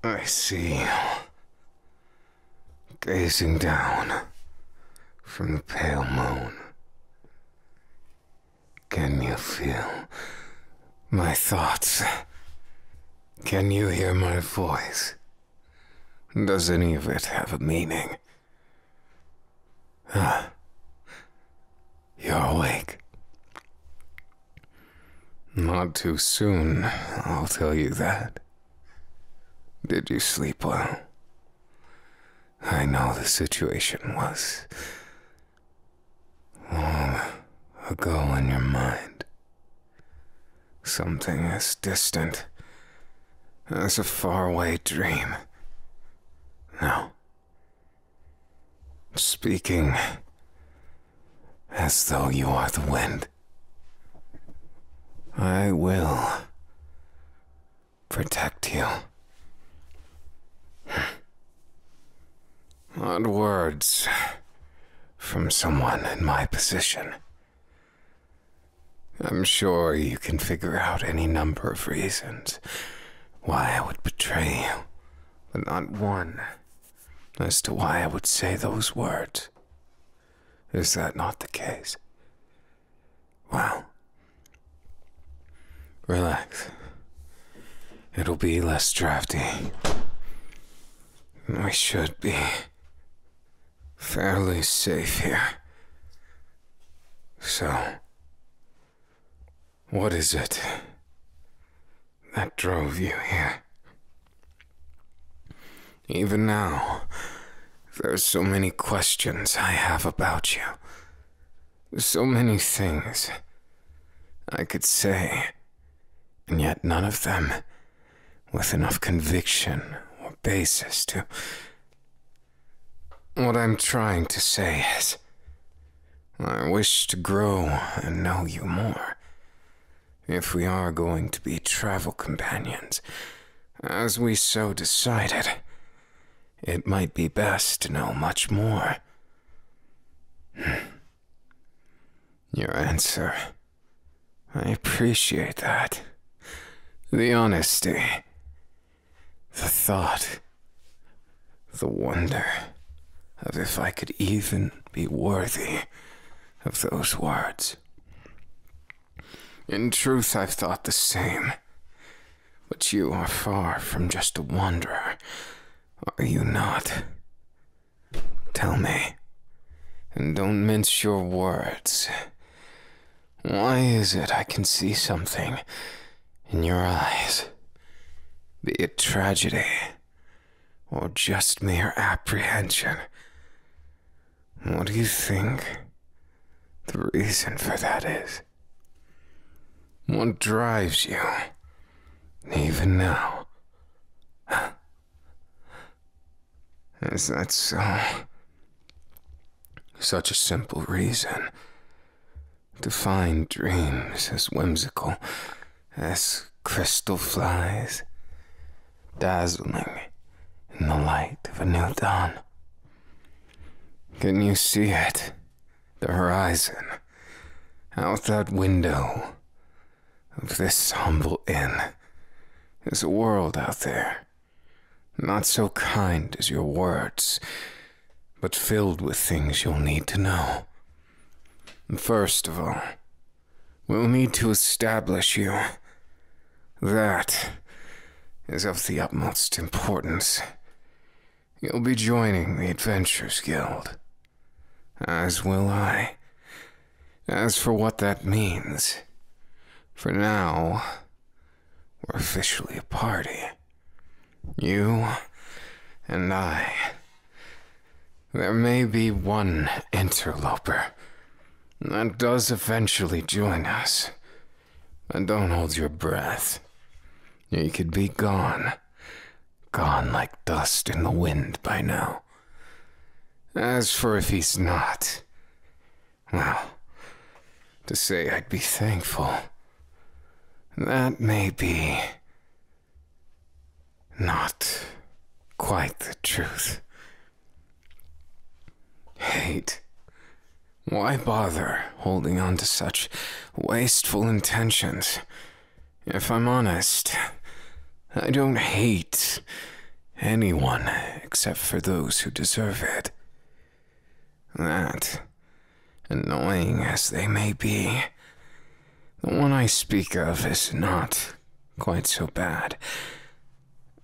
I see. Gazing down from the pale moon. Can you feel my thoughts? Can you hear my voice? Does any of it have a meaning? You're awake. Not too soon, I'll tell you that. Did you sleep well? I know the situation was long ago in your mind. Something as distant as a faraway dream. Now, speaking as though you are the wind, I will protect you. Odd words from someone in my position. I'm sure you can figure out any number of reasons why I would betray you, but not one as to why I would say those words. Is that not the case? Well, relax. It'll be less drafty. We should be fairly safe here. So, what is it that drove you here? Even now, there's so many questions I have about you. So many things I could say, and yet none of them with enough conviction or basis to... What I'm trying to say is, I wish to grow and know you more. If we are going to be travel companions, as we so decided, it might be best to know much more. Your answer, I appreciate that. The honesty, the thought, the wonder of if I could even be worthy of those words. In truth, I've thought the same, but you are far from just a wanderer, are you not? Tell me, and don't mince your words. Why is it I can see something in your eyes, be it tragedy or just mere apprehension? What do you think the reason for that is? What drives you, even now? Is that so? Such a simple reason. To find dreams as whimsical as crystal flies, dazzling in the light of a new dawn. Can you see it? The horizon, out that window of this humble inn. There's a world out there, not so kind as your words, but filled with things you'll need to know. First of all, we'll need to establish you. That is of the utmost importance. You'll be joining the Adventurers Guild, as will I. As for what that means, for now, we're officially a party. You and I. There may be one interloper that does eventually join us. And don't hold your breath. He could be gone. Gone like dust in the wind by now. As for if he's not, well, to say I'd be thankful, that may be not quite the truth. Hate. Why bother holding on to such wasteful intentions? If I'm honest, I don't hate anyone except for those who deserve it. That, annoying as they may be, the one I speak of is not quite so bad.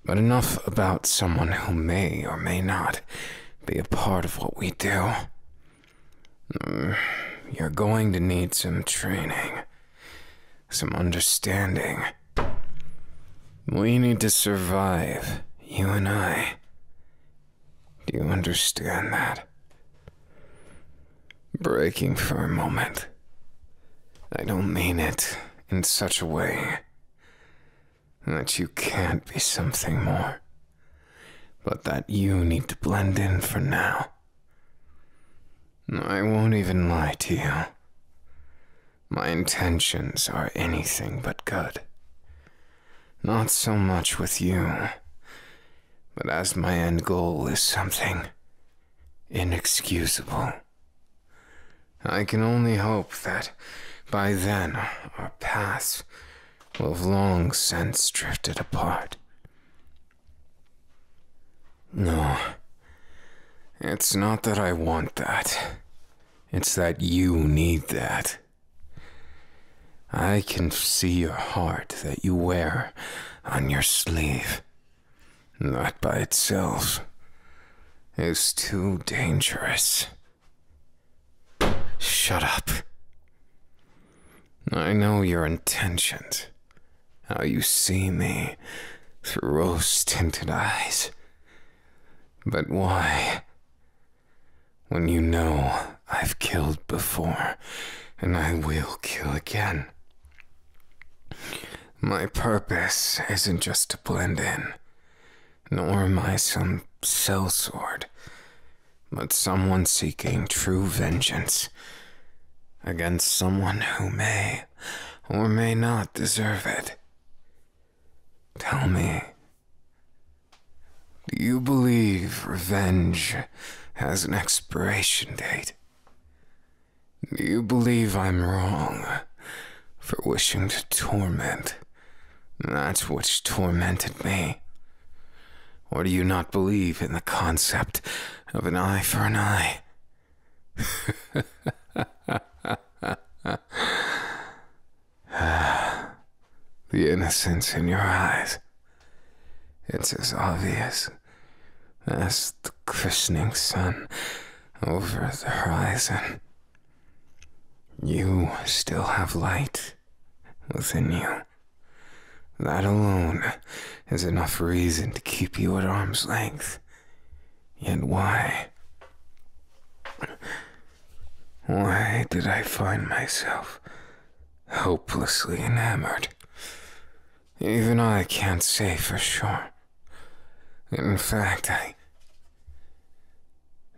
But enough about someone who may or may not be a part of what we do. You're going to need some training, some understanding. We need to survive, you and I. Do you understand that? Breaking for a moment. I don't mean it in such a way that you can't be something more, but that you need to blend in for now. I won't even lie to you. My intentions are anything but good. Not so much with you, but as my end goal is something inexcusable. I can only hope that by then our paths will have long since drifted apart. No, it's not that I want that. It's that you need that. I can see your heart that you wear on your sleeve. That by itself is too dangerous. Shut up. I know your intentions, how you see me through rose-tinted eyes. But why? When you know I've killed before, and I will kill again. My purpose isn't just to blend in, nor am I some sellsword, but someone seeking true vengeance against someone who may or may not deserve it. Tell me, do you believe revenge has an expiration date? Do you believe I'm wrong for wishing to torment that which tormented me? Or do you not believe in the concept of an eye for an eye? The innocence in your eyes, it's as obvious as the christening sun over the horizon. You still have light within you. That alone is enough reason to keep you at arm's length. Yet why? Why did I find myself hopelessly enamored? Even I can't say for sure. In fact,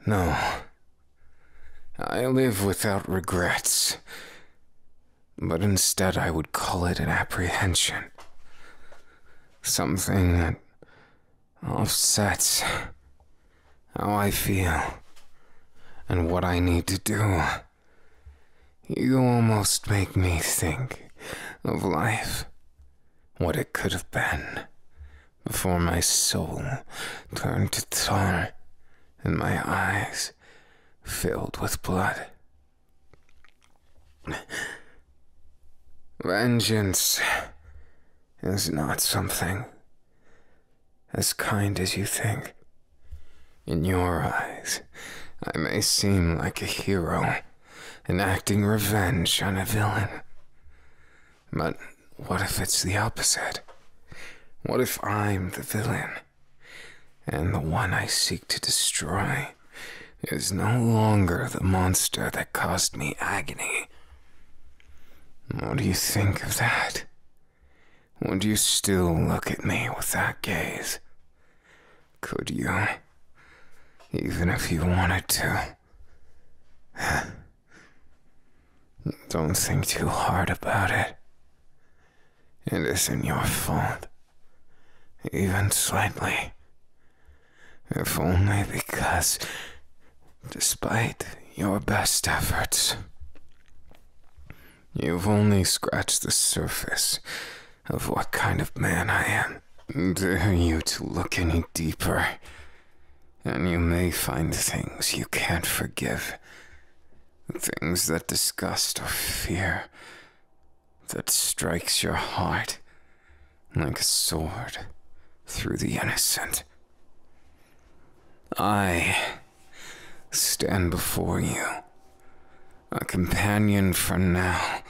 No. I live without regrets. But instead I would call it an apprehension. Something that offsets how I feel and what I need to do. You almost make me think of life, what it could have been, before my soul turned to tar and my eyes filled with blood. Vengeance is not something as kind as you think. In your eyes, I may seem like a hero enacting revenge on a villain. But what if it's the opposite? What if I'm the villain, and the one I seek to destroy is no longer the monster that caused me agony? What do you think of that? Would you still look at me with that gaze? Could you? Even if you wanted to. Don't think too hard about it. It isn't your fault. Even slightly. If only because, despite your best efforts, you've only scratched the surface of what kind of man I am. Dare you to look any deeper, and you may find things you can't forgive. Things that disgust or fear, that strikes your heart like a sword through the innocent. I stand before you, a companion for now,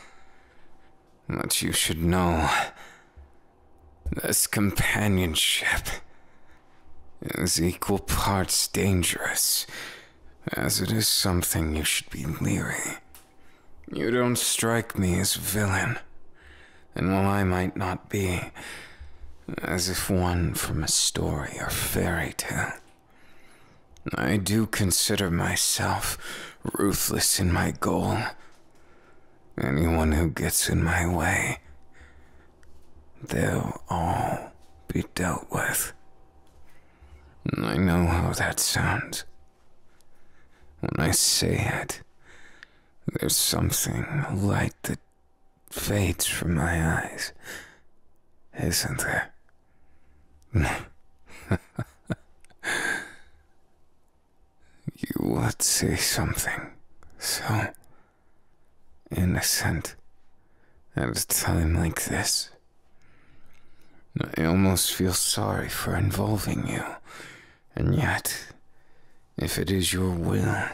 but you should know this companionship is equal parts dangerous as it is something you should be leery. You don't strike me as a villain, and while I might not be, as if one from a story or fairy tale, I do consider myself ruthless in my goal. Anyone who gets in my way, they'll all be dealt with. I know how that sounds. When I say it, there's something light that fades from my eyes, isn't there? You would say something so innocent at a time like this. I almost feel sorry for involving you, and yet, if it is your will,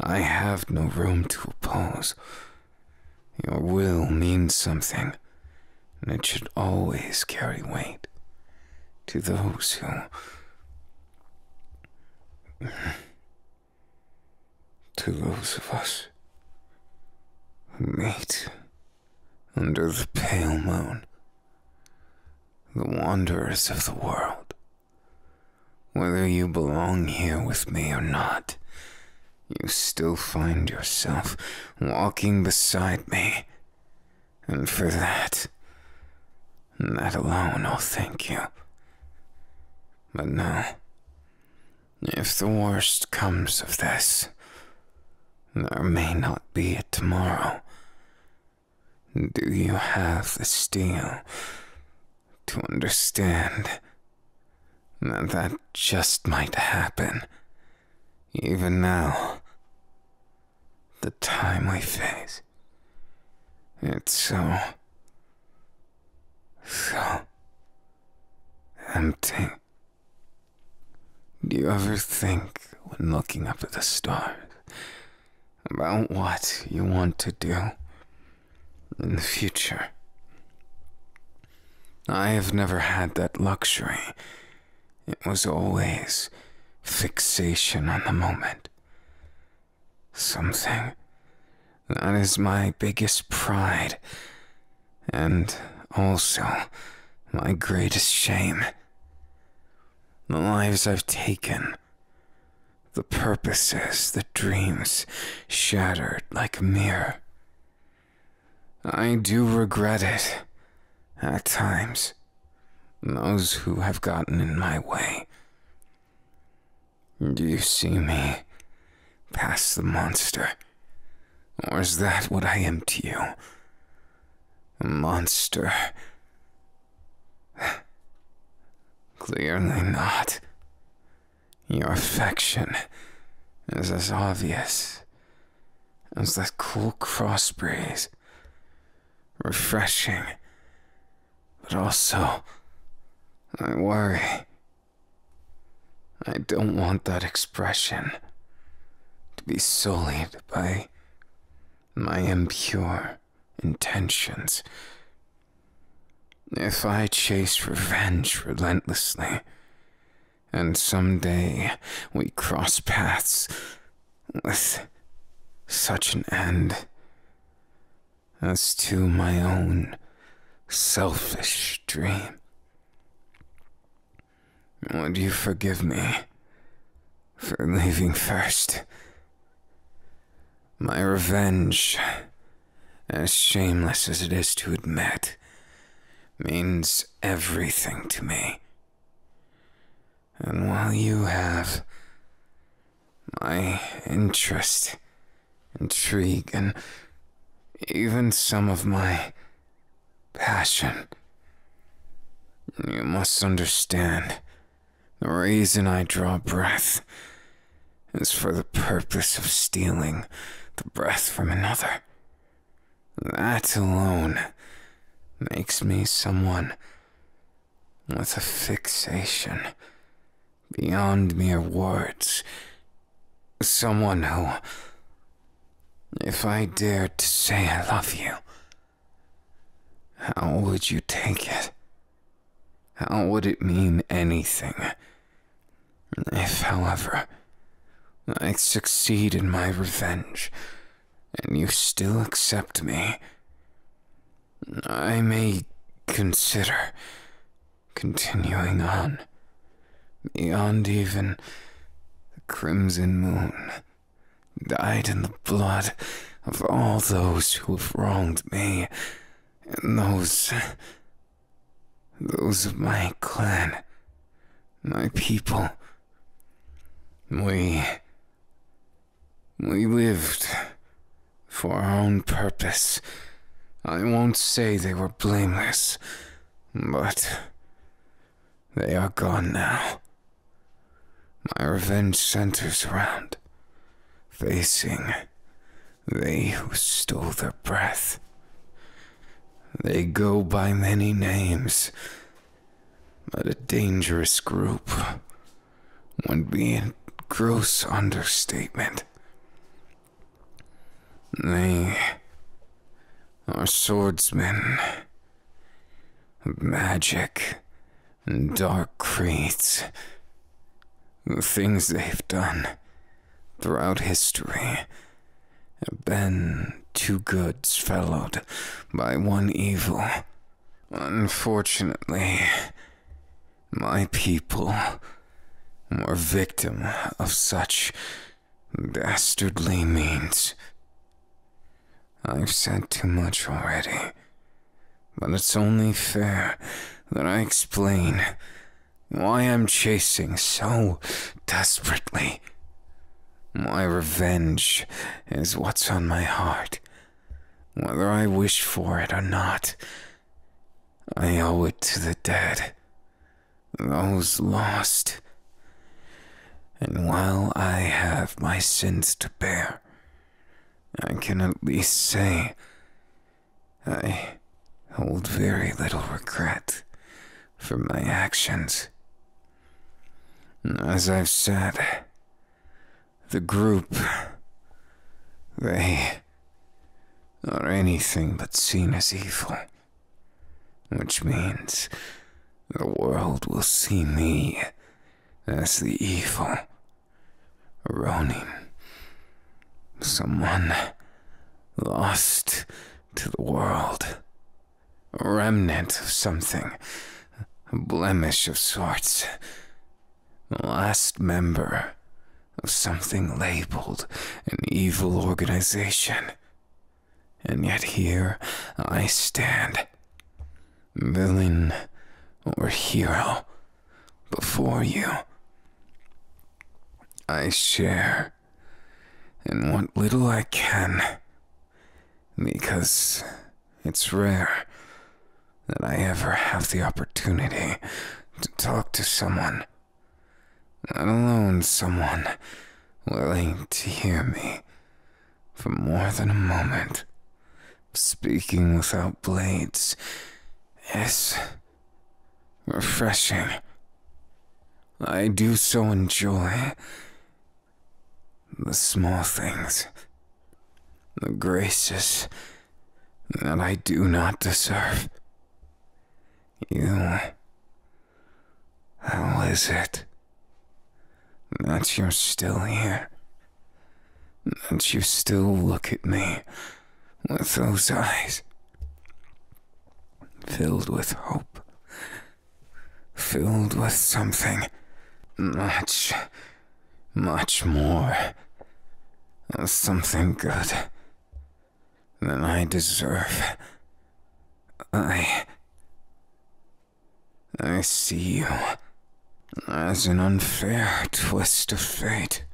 I have no room to oppose. Your will means something, and it should always carry weight to those to those of us who meet under the pale moon, the wanderers of the world. Whether you belong here with me or not, you still find yourself walking beside me, and for that alone I'll thank you. But now, if the worst comes of this, there may not be a tomorrow. Do you have the steel to understand that just might happen, even now? The time we face, it's so empty. Do you ever think, when looking up at the stars, about what you want to do in the future? I have never had that luxury. It was always fixation on the moment. Something that is my biggest pride, and also my greatest shame. The lives I've taken, the purposes, the dreams shattered like a mirror. I do regret it at times. Those who have gotten in my way. Do you see me past the monster? Or is that what I am to you? A monster? Clearly not. Your affection is as obvious as that cool cross breeze. Refreshing, but also, I worry. I don't want that expression to be sullied by my impure intentions. If I chase revenge relentlessly, and someday we cross paths with such an end as to my own selfish dream, would you forgive me for leaving first? My revenge, as shameless as it is to admit, means everything to me. And while you have my interest, intrigue, and even some of my passion, You must understand, the reason I draw breath is for the purpose of stealing the breath from another. That alone makes me someone with a fixation beyond mere words. Someone who, if I dared to say I love you, how would you take it? How would it mean anything? If, however, I succeed in my revenge, and you still accept me, I may consider continuing on, beyond even the crimson moon, dyed in the blood of all those who have wronged me, and those of my clan, my people. We lived for our own purpose. I won't say they were blameless, but they are gone now. My revenge centers around facing they who stole their breath. They go by many names, but a dangerous group would be a gross understatement. They are swordsmen of magic and dark creeds. The things they've done throughout history have been two goods followed by one evil. Unfortunately, my people were victim of such dastardly means. I've said too much already, but it's only fair that I explain why I'm chasing so desperately. My revenge is what's on my heart. Whether I wish for it or not, I owe it to the dead, those lost. And while I have my sins to bear, I can at least say I hold very little regret for my actions. As I've said, the group, they are anything but seen as evil, which means the world will see me as the evil Ronin, someone lost to the world, a remnant of something, a blemish of sorts, the last member of something labeled an evil organization. And yet here I stand, villain or hero, before you. I share in what little I can, because it's rare that I ever have the opportunity to talk to someone, let alone someone willing to hear me for more than a moment. Speaking without blades is refreshing. I do so enjoy the small things, the graces that I do not deserve. You, how is it that you're still here? That you still look at me with those eyes filled with hope, filled with something much, much more, something good than I deserve. I see you as an unfair twist of fate,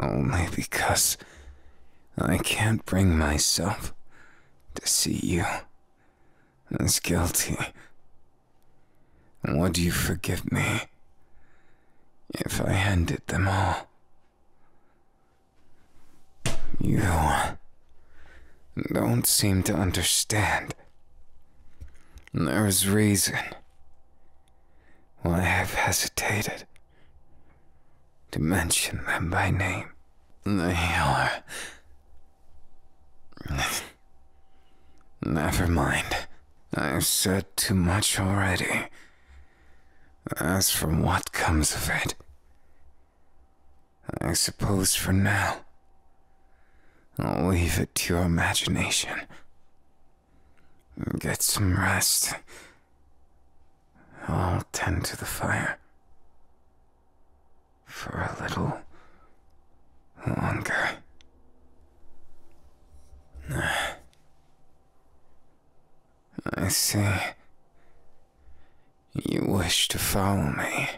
only because I can't bring myself to see you as guilty. Would you forgive me if I ended them all? You don't seem to understand. There is reason why I've hesitated to mention them by name. They are... Never mind. I've said too much already. As for what comes of it, I suppose for now, I'll leave it to your imagination. Get some rest. I'll tend to the fire for a little longer. I see. You wish to follow me,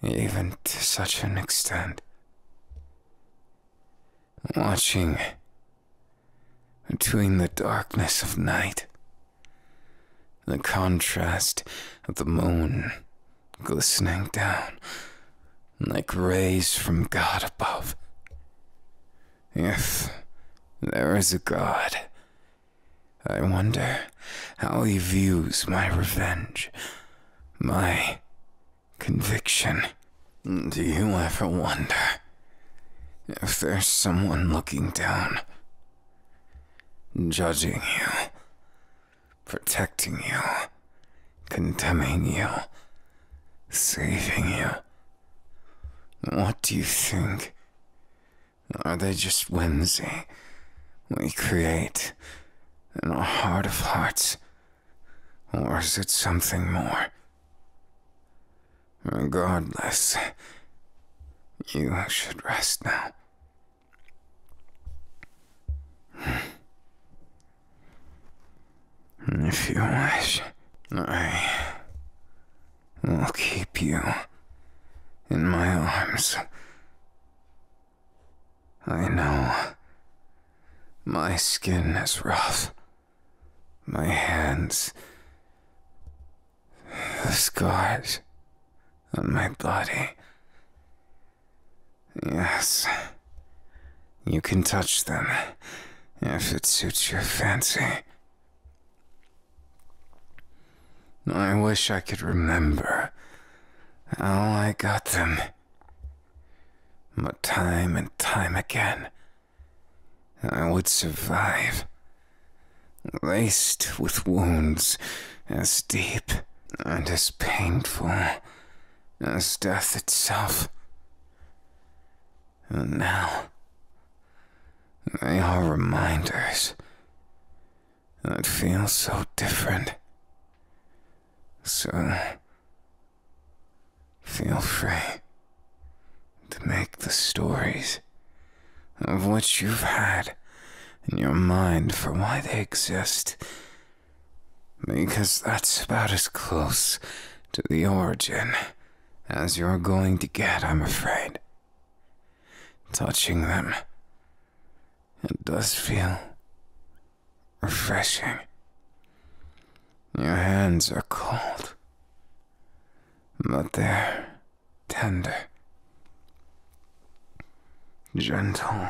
even to such an extent. Watching between the darkness of night, the contrast of the moon glistening down like rays from God above. If there is a God, I wonder how he views my revenge, my conviction. Do you ever wonder if there's someone looking down, judging you, protecting you, condemning you, saving you? What do you think? Are they just whimsy we create in our heart of hearts? Or is it something more? Regardless, you should rest now. If you wish, I will keep you in my arms. I know my skin is rough, my hands, the scars on my body. Yes, you can touch them if it suits your fancy. I wish I could remember how I got them, but time and time again, I would survive, laced with wounds as deep and as painful as death itself. And now, they are reminders that feel so different. So, feel free to make the stories of which you've had in your mind for why they exist, because that's about as close to the origin as you're going to get, I'm afraid. Touching them, it does feel refreshing. Your hands are cold, but they're tender, gentle,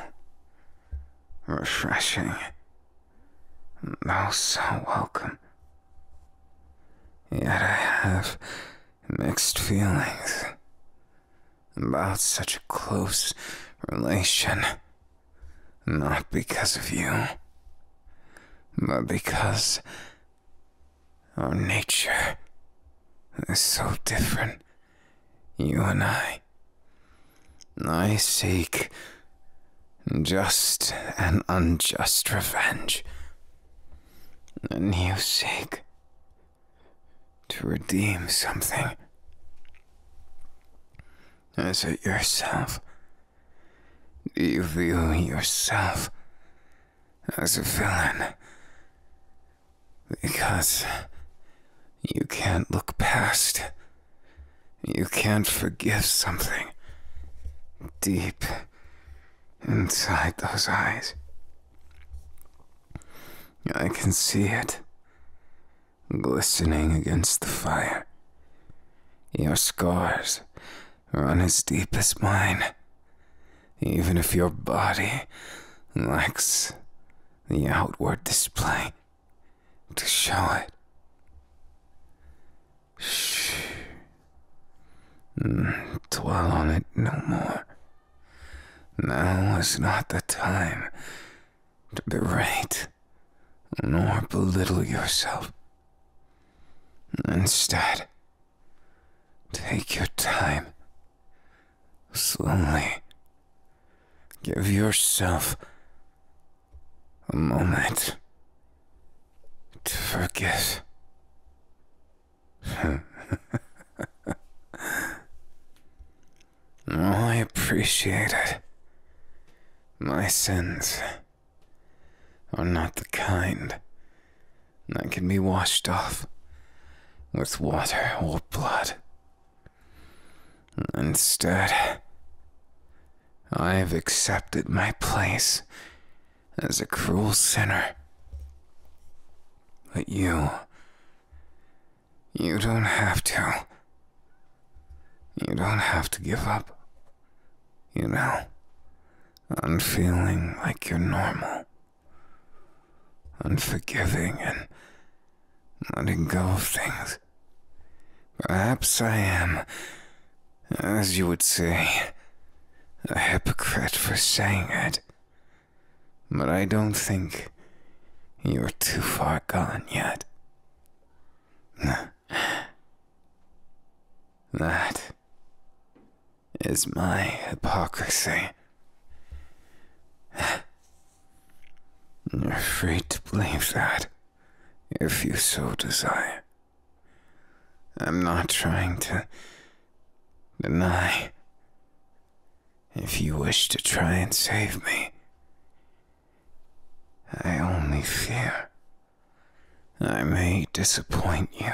refreshing, and oh so welcome. Yet I have mixed feelings about such a close relation, not because of you, but because our nature is so different, you and I. I seek just and unjust revenge, and you seek to redeem something. Is it yourself? Do you view yourself as a villain because you can't look past, you can't forgive something deep inside those eyes? I can see it. glistening against the fire. Your scars run as deep as mine, even if your body lacks the outward display to show it. Shh. Dwell on it no more. Now is not the time to berate nor belittle yourself. Instead, take your time. Slowly. Give yourself a moment to forgive. I appreciate it. My sins are not the kind that can be washed off with water or blood. Instead, I have accepted my place as a cruel sinner. But you don't have to. You don't have to give up. You know, on feeling like you're normal, unforgiving and letting go of things. Perhaps I am, as you would say, a hypocrite for saying it, but I don't think you're too far gone yet. That is my hypocrisy. You're free to believe that, if you so desire. I'm not trying to deny. If you wish to try and save me, I only fear I may disappoint you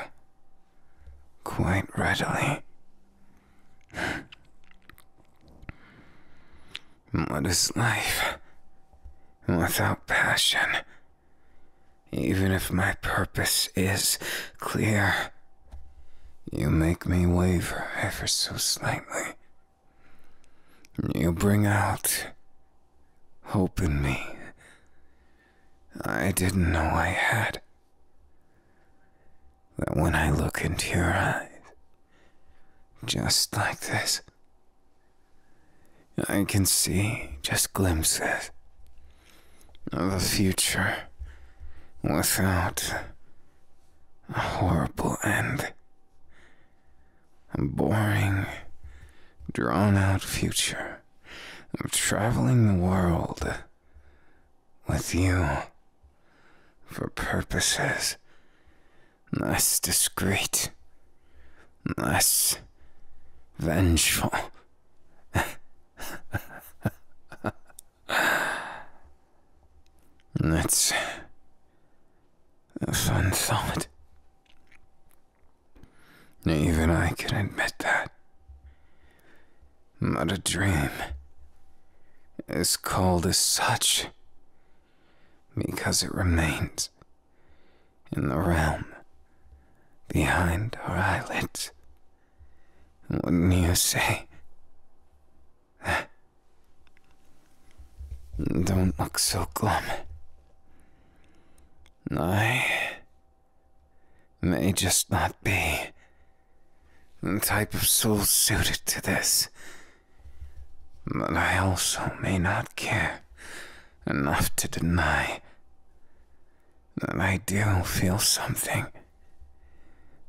quite readily. What is life without passion? Even if my purpose is clear, you make me waver ever so slightly. You bring out hope in me I didn't know I had. That when I look into your eyes, just like this, I can see just glimpses of a future without a horrible end. A boring, drawn-out future of traveling the world with you for purposes less discreet, less vengeful. That's a fun thought. Even I can admit that. But a dream is called as such because it remains in the realm behind our eyelids. Wouldn't you say? Don't look so glum. I may just not be the type of soul suited to this, but I also may not care enough to deny that I do feel something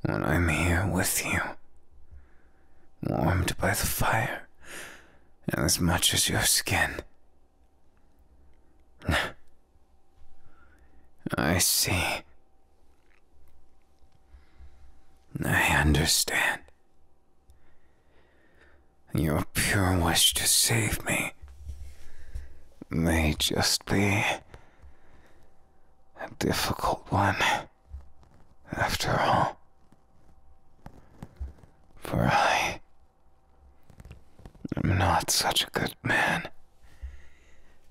when I'm here with you, warmed by the fire as much as your skin. I see. I understand. Your pure wish to save me may just be a difficult one, after all. For I am not such a good man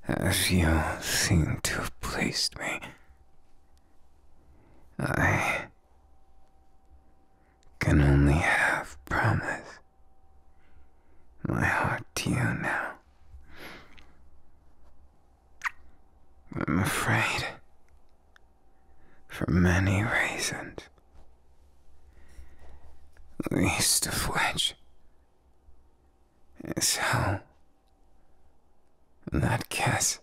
as you seem to have pleased me. I can only half promise my heart to you now. I'm afraid, for many reasons, least of which is how that kiss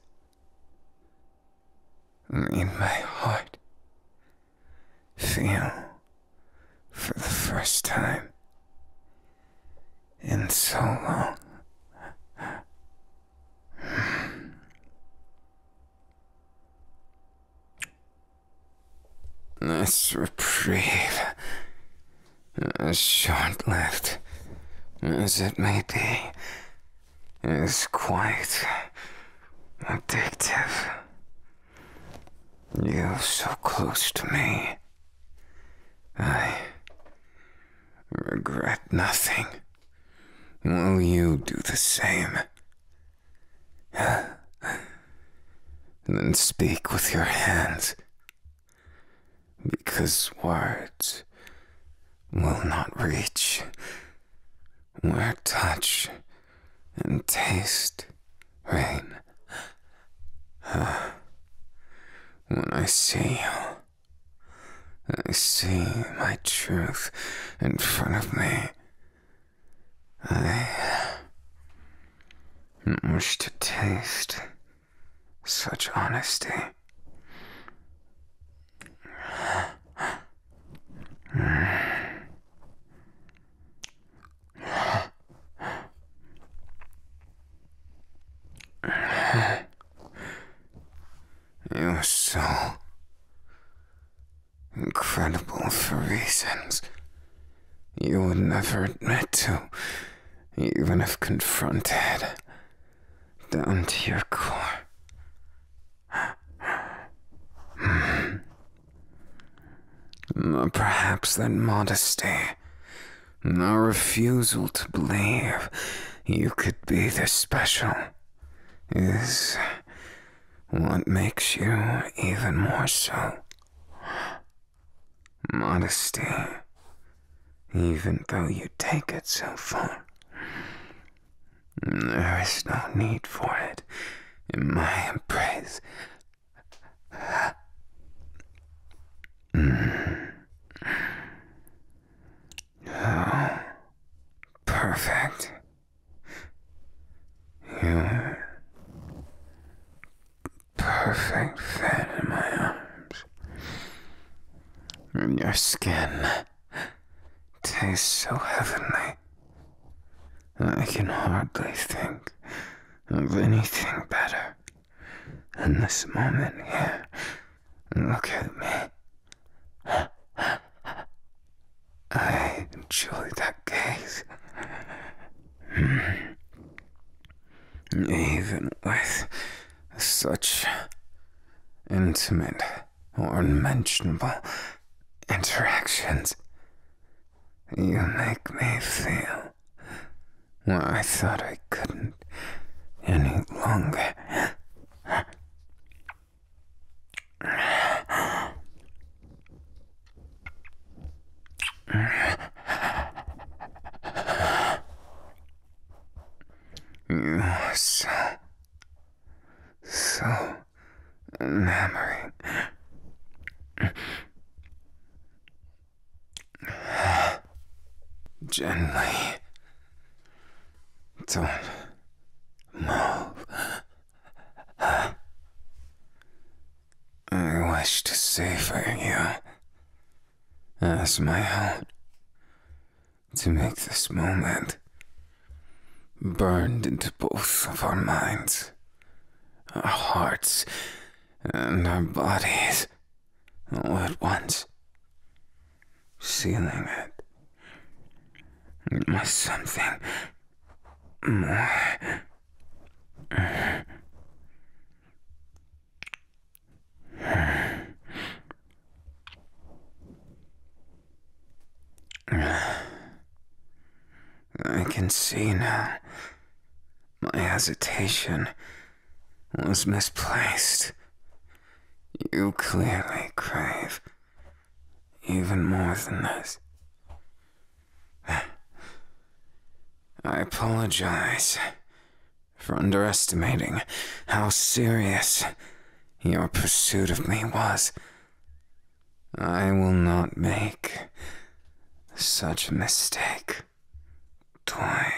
made my heart feel for the first time in so long. This reprieve, as short-lived as it may be, is quite addictive. You so close to me. I regret nothing. Will you do the same? Then speak with your hands, because words will not reach where touch and taste reign. When I see you, I see my truth in front of me. I wish to taste such honesty. You're so incredible for reasons you would never admit to, even if confronted down to your core. Perhaps that modesty, a refusal to believe you could be this special, is what makes you even more so. Modesty, even though you take it so far. There is no need for it in my embrace. Oh, perfect. You're perfect fit in my arms. And your skin tastes so heavenly. I can hardly think of anything better. In this moment here, look at me. I enjoy that gaze. Even with such intimate or unmentionable interactions, you make me feel what I thought I couldn't any longer. You are so enamoring. Gently. Don't move. I wish to savor you as my own, to make this moment burned into both of our minds, our hearts, and our bodies all at once, sealing it with something more. I can see now my hesitation was misplaced. You clearly crave even more than this. I apologize for underestimating how serious your pursuit of me was. I will not make such a mistake twice.